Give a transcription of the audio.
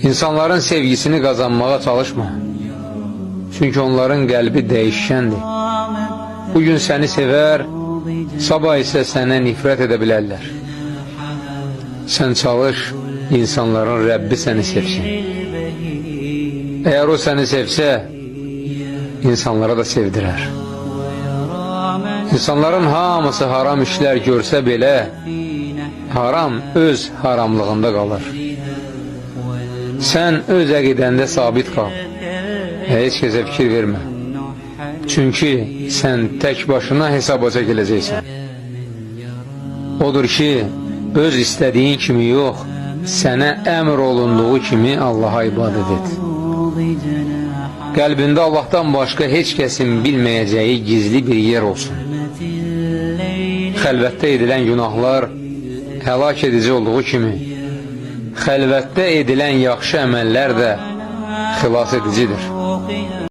İnsanların sevgisini qazanmağa çalışma. Çünki onların qəlbi dəyişkəndir. Bugün səni sevər, sabah isə sənə nifrət edə bilərlər. Sən çalış, insanların Rəbbi səni sevsin. Əgər o səni sevsə, insanlara da sevdirər. İnsanların hamısı haram işlər görsə belə, haram öz haramlığında qalır. Sən öz əqidəndə sabit qal və heç kəsə fikir vermə. Çünki sən tək başına hesaba çəkiləcəksən. Odur ki, öz istədiyin kimi yox, sənə əmr olunduğu kimi Allaha ibadət et. Qəlbində Allahdan başqa heç kəsin bilməyəcəyi gizli bir yer olsun. Xəlvətdə edilən günahlar həlak edici olduğu kimi, xəlvətdə edilən yaxşı əməllər də xilas edicidir.